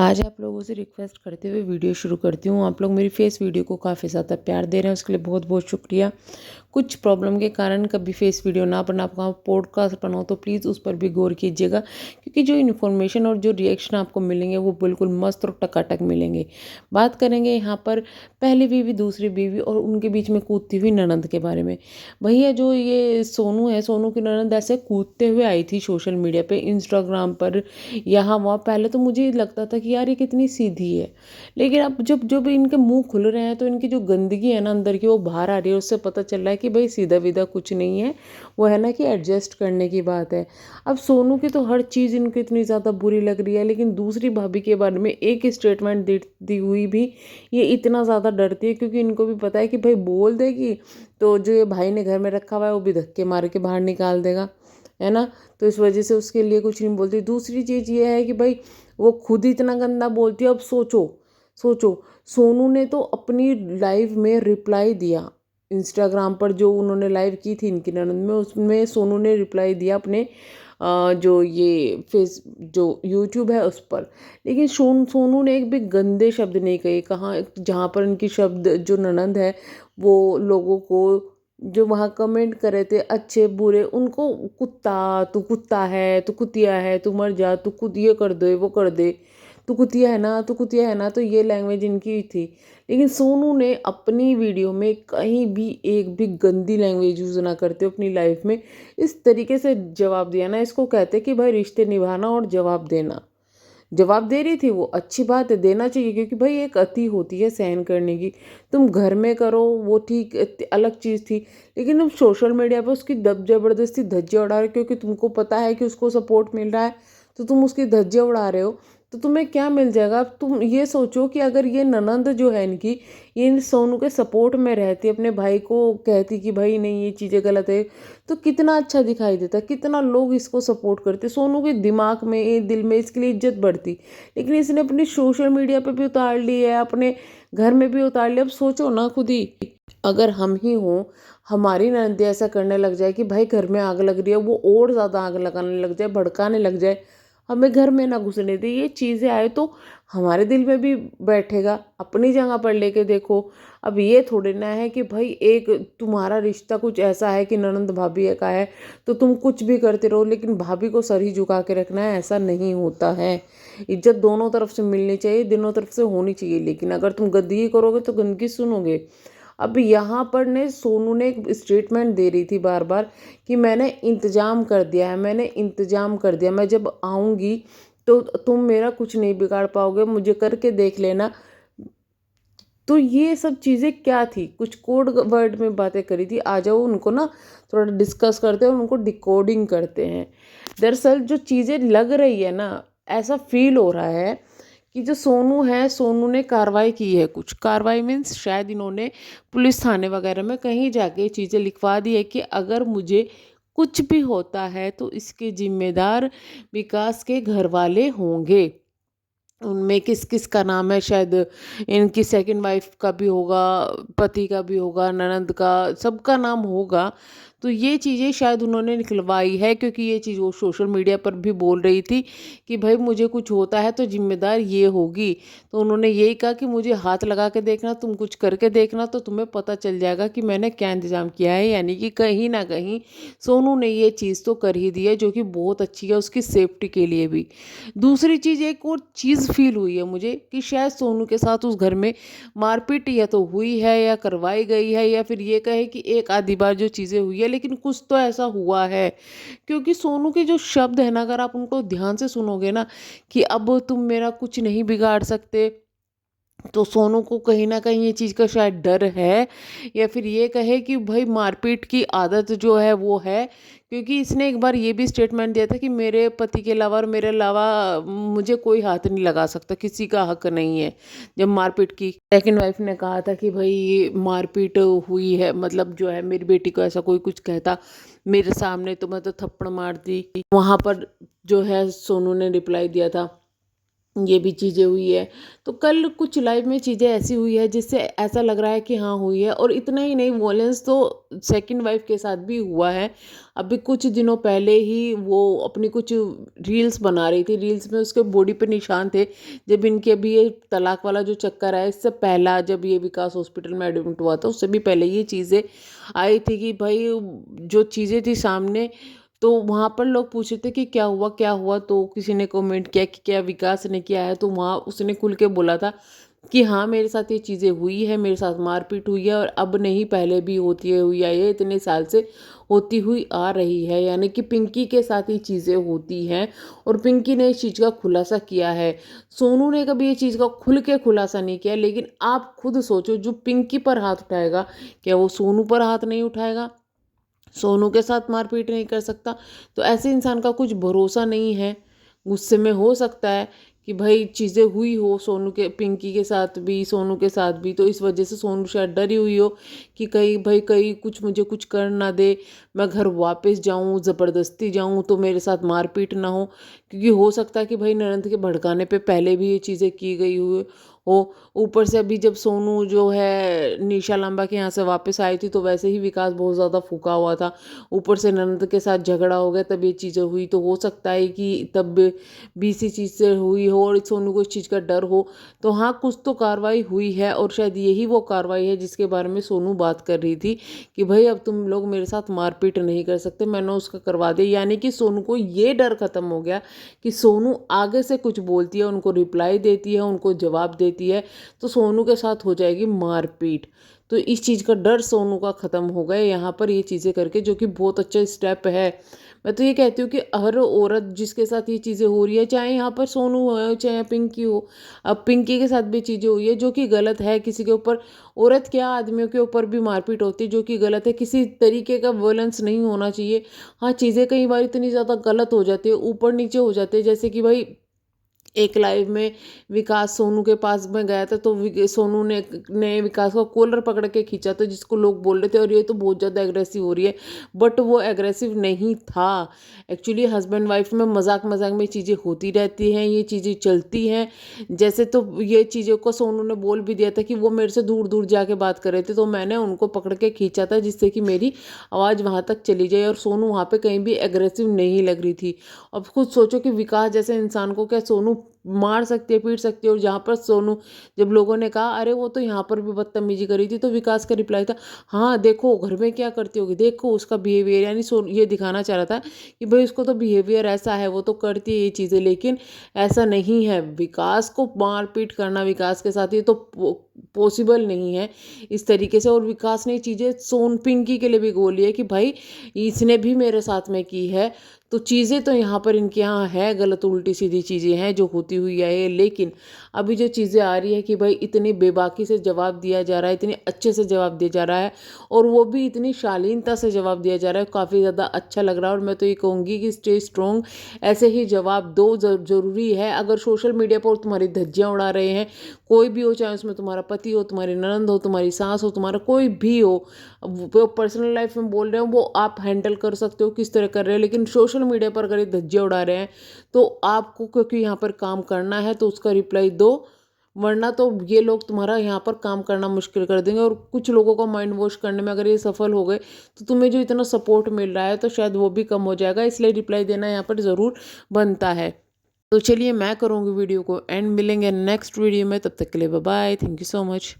आज आप लोगों से रिक्वेस्ट करते हुए वीडियो शुरू करती हूँ। आप लोग मेरी फेस वीडियो को काफ़ी ज़्यादा प्यार दे रहे हैं, उसके लिए बहुत बहुत शुक्रिया। कुछ प्रॉब्लम के कारण कभी फेस वीडियो ना बना पाऊँ, पॉडकास्ट बनाऊँ, तो प्लीज़ उस पर भी गौर कीजिएगा, क्योंकि जो इन्फॉर्मेशन और जो रिएक्शन आपको मिलेंगे वो बिल्कुल मस्त और टकाटक मिलेंगे। बात करेंगे यहाँ पर पहली बीवी, दूसरी बीवी और उनके बीच में कूदती हुई ननंद के बारे में। भैया जो ये सोनू है, सोनू की ननंद ऐसे कूदते हुए आई थी सोशल मीडिया पे, इंस्टाग्राम पर, यहाँ वहाँ। पहले तो मुझे लगता था कि यार ये कितनी सीधी है, लेकिन अब जब जब इनके मुंह खुल रहे हैं तो इनकी जो गंदगी है ना अंदर की, वो बाहर आ रही है। उससे पता चल रहा है कि भाई सीधा विधा कुछ नहीं है, वो है ना कि एडजस्ट करने की बात है। अब सोनू की तो हर चीज़ इनको इतनी ज़्यादा बुरी लग रही है, लेकिन दूसरी भाभी के बारे में एक स्टेटमेंट दी हुई भी ये इतना ज़्यादा डरती है, क्योंकि इनको भी पता है कि भाई बोल देगी तो जो ये भाई ने घर में रखा हुआ है वो भी धक्के मार के बाहर निकाल देगा, है ना। तो इस वजह से उसके लिए कुछ नहीं बोलती। दूसरी चीज़ ये है कि भाई वो खुद ही इतना गंदा बोलती है। अब सोचो सोचो, सोनू ने तो अपनी लाइव में रिप्लाई दिया, इंस्टाग्राम पर जो उन्होंने लाइव की थी इनकी ननद में, उसमें सोनू ने रिप्लाई दिया अपने जो ये फेस जो यूट्यूब है उस पर। लेकिन सोनू ने एक भी गंदे शब्द नहीं कहे। कहाँ जहाँ पर इनकी शब्द जो ननंद है वो लोगों को जो वहाँ कमेंट कर रहे थे अच्छे बुरे, उनको कुत्ता, तू कुत्ता है, तू कुतिया है, तू मर जा, तू खुद ये कर दे वो कर दे, तू कुतिया है ना, तू कुतिया है ना, तो ये लैंग्वेज इनकी थी। लेकिन सोनू ने अपनी वीडियो में कहीं भी एक भी गंदी लैंग्वेज यूज़ ना करते अपनी लाइफ में इस तरीके से जवाब दिया ना, इसको कहते कि भाई रिश्ते निभाना और जवाब देना। जवाब दे रही थी वो, अच्छी बात है, देना चाहिए, क्योंकि भाई एक अति होती है सहन करने की। तुम घर में करो वो ठीक, अलग चीज़ थी, लेकिन तुम सोशल मीडिया पे उसकी दब जबरदस्ती धज्जियाँ उड़ा रहे हो, क्योंकि तुमको पता है कि उसको सपोर्ट मिल रहा है, तो तुम उसकी धज्जियाँ उड़ा रहे हो। तो तुम्हें क्या मिल जाएगा। अब तुम ये सोचो कि अगर ये ननंद जो है इनकी, ये इन सोनू के सपोर्ट में रहती, अपने भाई को कहती कि भाई नहीं ये चीज़ें गलत है, तो कितना अच्छा दिखाई देता, कितना लोग इसको सपोर्ट करते, सोनू के दिमाग में दिल में इसके लिए इज्जत बढ़ती। लेकिन इसने अपनी सोशल मीडिया पे भी उतार ली है, अपने घर में भी उतार लिया। अब सोचो ना खुद ही, अगर हम ही हों, हमारी ननद ऐसा करने लग जाए कि भाई घर में आग लग रही है, वो और ज़्यादा आग लगाने लग जाए, भड़काने लग जाए, हमें घर में ना घुसने दे, ये चीज़ें आए तो हमारे दिल में भी बैठेगा। अपनी जगह पर लेके देखो। अब ये थोड़ी ना है कि भाई एक तुम्हारा रिश्ता कुछ ऐसा है कि ननंद भाभी का है तो तुम कुछ भी करते रहो, लेकिन भाभी को सर ही झुका के रखना है, ऐसा नहीं होता है। इज्जत दोनों तरफ से मिलनी चाहिए, दोनों तरफ से होनी चाहिए, लेकिन अगर तुम गंदगी करोगे तो गंदगी सुनोगे। अब यहाँ पर ने सोनू ने एक स्टेटमेंट दे रही थी बार बार कि मैंने इंतज़ाम कर दिया है, मैंने इंतज़ाम कर दिया, मैं जब आऊँगी तो तुम मेरा कुछ नहीं बिगाड़ पाओगे, मुझे करके देख लेना। तो ये सब चीज़ें क्या थी, कुछ कोड वर्ड में बातें करी थी। आ जाओ उनको ना थोड़ा डिस्कस करते हैं और उनको डिकोडिंग करते हैं। दरअसल जो चीज़ें लग रही है ना, ऐसा फील हो रहा है कि जो सोनू है, सोनू ने कार्रवाई की है। कुछ कार्रवाई मीन्स शायद इन्होंने पुलिस थाने वगैरह में कहीं जाके चीज़ें लिखवा दी है कि अगर मुझे कुछ भी होता है तो इसके जिम्मेदार विकास के घर वाले होंगे। उनमें किस किस का नाम है, शायद इनकी सेकंड वाइफ का भी होगा, पति का भी होगा, ननंद का, सबका नाम होगा। तो ये चीज़ें शायद उन्होंने निकलवाई है, क्योंकि ये चीज़ वो सोशल मीडिया पर भी बोल रही थी कि भाई मुझे कुछ होता है तो जिम्मेदार ये होगी। तो उन्होंने यही कहा कि मुझे हाथ लगा के देखना, तुम कुछ करके देखना, तो तुम्हें पता चल जाएगा कि मैंने क्या इंतज़ाम किया है। यानी कि कहीं ना कहीं सोनू ने ये चीज़ तो कर ही दी है, जो कि बहुत अच्छी है उसकी सेफ्टी के लिए भी। दूसरी चीज़, एक और चीज़ फील हुई है मुझे कि शायद सोनू के साथ उस घर में मारपीट या तो हुई है या करवाई गई है, या फिर ये कहे कि एक आधी बार जो चीज़ें हुई है, लेकिन कुछ तो ऐसा हुआ है। क्योंकि सोनू के जो शब्द है ना, अगर आप उनको ध्यान से सुनोगे ना कि अब तुम मेरा कुछ नहीं बिगाड़ सकते, तो सोनू को कहीं न कहीं ये चीज़ का शायद डर है, या फिर ये कहे कि भाई मारपीट की आदत जो है वो है। क्योंकि इसने एक बार ये भी स्टेटमेंट दिया था कि मेरे पति के अलावा और मेरे अलावा मुझे कोई हाथ नहीं लगा सकता, किसी का हक नहीं है। जब मारपीट की सेकंड वाइफ ने कहा था कि भाई ये मारपीट हुई है, मतलब जो है मेरी बेटी को ऐसा कोई कुछ कहता मेरे सामने तो मैं तो थप्पड़ मारती। वहाँ पर जो है सोनू ने रिप्लाई दिया था ये भी चीज़ें हुई है। तो कल कुछ लाइफ में चीज़ें ऐसी हुई है जिससे ऐसा लग रहा है कि हाँ हुई है। और इतना ही नहीं, वॉयलेंस तो सेकंड वाइफ के साथ भी हुआ है। अभी कुछ दिनों पहले ही वो अपनी कुछ रील्स बना रही थी, रील्स में उसके बॉडी पे निशान थे। जब इनके अभी ये तलाक वाला जो चक्कर है, इससे पहला जब ये विकास हॉस्पिटल में एडमिट हुआ था उससे भी पहले ये चीज़ें आई थी कि भाई जो चीज़ें थी सामने, तो वहाँ पर लोग पूछ रहे थे कि क्या हुआ क्या हुआ। तो किसी ने कमेंट किया कि क्या विकास ने किया है, तो वहाँ उसने खुल के बोला था कि हाँ मेरे साथ ये चीज़ें हुई है, मेरे साथ मारपीट हुई है, और अब नहीं पहले भी होती है हुई है, ये इतने साल से होती हुई आ रही है। यानी कि पिंकी के साथ ये चीज़ें होती हैं और पिंकी ने इस चीज़ का खुलासा किया है। सोनू ने कभी ये चीज़ का खुल के खुलासा नहीं किया। लेकिन आप खुद सोचो, जो पिंकी पर हाथ उठाएगा क्या वो सोनू पर हाथ नहीं उठाएगा? सोनू के साथ मारपीट नहीं कर सकता? तो ऐसे इंसान का कुछ भरोसा नहीं है। गुस्से में हो सकता है कि भाई चीज़ें हुई हो सोनू के पिंकी के साथ भी, सोनू के साथ भी, तो इस वजह से सोनू शायद डरी हुई हो कि कहीं भाई कहीं कुछ मुझे कुछ कर ना दे, मैं घर वापस जाऊं, ज़बरदस्ती जाऊं तो मेरे साथ मारपीट ना हो। क्योंकि हो सकता है कि भाई ननद के भड़काने पे पहले भी ये चीज़ें की गई हुई हो। ऊपर से अभी जब सोनू जो है निशा लांबा के यहाँ से वापस आई थी, तो वैसे ही विकास बहुत ज़्यादा फूका हुआ था। ऊपर से ननद के साथ झगड़ा हो गया, तब ये चीज़ें हुई। तो हो सकता है कि तब भी इसी चीज़ से हुई हो और सोनू को इस चीज़ का डर हो। तो हाँ, कुछ तो कार्रवाई हुई है और शायद यही वो कार्रवाई है जिसके बारे में सोनू बात कर रही थी कि भाई अब तुम लोग मेरे साथ मारपीट नहीं कर सकते, मैंने उसका करवा दिया। यानी कि सोनू को ये डर खत्म हो गया कि सोनू आगे से कुछ बोलती है, उनको रिप्लाई देती है, उनको जवाब देती है, तो सोनू के साथ हो जाएगी मारपीट। तो इस चीज़ का डर सोनू का ख़त्म हो गया यहाँ पर ये चीज़ें करके, जो कि बहुत अच्छा स्टेप है। मैं तो ये कहती हूँ कि हर औरत जिसके साथ ये चीज़ें हो रही है, चाहे यहाँ पर सोनू हो चाहे पिंकी हो, अब पिंकी के साथ भी चीज़ें हुई है जो कि गलत है। किसी के ऊपर, औरत क्या आदमियों के ऊपर भी मारपीट होती है जो कि गलत है। किसी तरीके का वॉयलेंस नहीं होना चाहिए। हाँ, चीज़ें कई बार इतनी ज़्यादा गलत हो जाती है, ऊपर नीचे हो जाते हैं। जैसे कि भाई एक लाइव में विकास सोनू के पास में गया था, तो सोनू ने विकास का कॉलर पकड़ के खींचा था, जिसको लोग बोल रहे थे और ये तो बहुत ज़्यादा एग्रेसिव हो रही है, बट वो एग्रेसिव नहीं था। एक्चुअली हस्बैंड वाइफ में मजाक मजाक में चीज़ें होती रहती हैं, ये चीज़ें चलती हैं। जैसे तो ये चीज़ों को सोनू ने बोल भी दिया था कि वो मेरे से दूर दूर जाके बात कर रहे थे, तो मैंने उनको पकड़ के खींचा था जिससे कि मेरी आवाज़ वहाँ तक चली जाए, और सोनू वहाँ पे कहीं भी एग्रेसिव नहीं लग रही थी। अब खुद सोचो कि विकास जैसे इंसान को क्या सोनू मार सकती है, पीट सकती है? और जहाँ पर सोनू, जब लोगों ने कहा अरे वो तो यहाँ पर भी बदतमीजी करी थी, तो विकास का रिप्लाई था हाँ देखो घर में क्या करती होगी, देखो उसका बिहेवियर। यानी ये दिखाना चाह रहा था कि भाई उसको तो बिहेवियर ऐसा है, वो तो करती है ये चीज़ें, लेकिन ऐसा नहीं है। विकास को मारपीट करना विकास के साथ ये तो पॉसिबल नहीं है इस तरीके से। और विकास ने ये चीज़ें सोन पिंकी के लिए भी बोली है कि भाई इसने भी मेरे साथ में की है, तो चीज़ें तो यहाँ पर इनके यहाँ है गलत, उल्टी सीधी चीज़ें हैं जो होती हुई है। लेकिन अभी जो चीज़ें आ रही है कि भाई इतनी बेबाकी से जवाब दिया जा रहा है, इतने अच्छे से जवाब दिया जा रहा है, और वो भी इतनी शालीनता से जवाब दिया जा रहा है, काफ़ी ज़्यादा अच्छा लग रहा है। और मैं तो ये कहूँगी कि स्टे स्ट्रॉन्ग, ऐसे ही जवाब दो, ज़रूरी है। अगर सोशल मीडिया पर तुम्हारी धज्जियाँ उड़ा रहे हैं कोई भी हो, चाहे उसमें तुम्हारा पति हो, तुम्हारी ननद हो, तुम्हारी सास हो, तुम्हारा कोई भी हो, वो पर्सनल लाइफ में बोल रहे हो, वो आप हैंडल कर सकते हो किस तरह कर रहे हैं। लेकिन सोशल मीडिया पर अगर ये धज्जियाँ उड़ा रहे हैं तो आपको, क्योंकि यहाँ पर काम करना है, तो उसका रिप्लाई दो, वरना तो ये लोग तुम्हारा यहाँ पर काम करना मुश्किल कर देंगे। और कुछ लोगों को माइंड वॉश करने में अगर ये सफल हो गए, तो तुम्हें जो इतना सपोर्ट मिल रहा है तो शायद वो भी कम हो जाएगा। इसलिए रिप्लाई देना यहाँ पर ज़रूर बनता है। तो चलिए मैं करूँगी वीडियो को एंड, मिलेंगे नेक्स्ट वीडियो में, तब तक के लिए bye bye, thank you so much.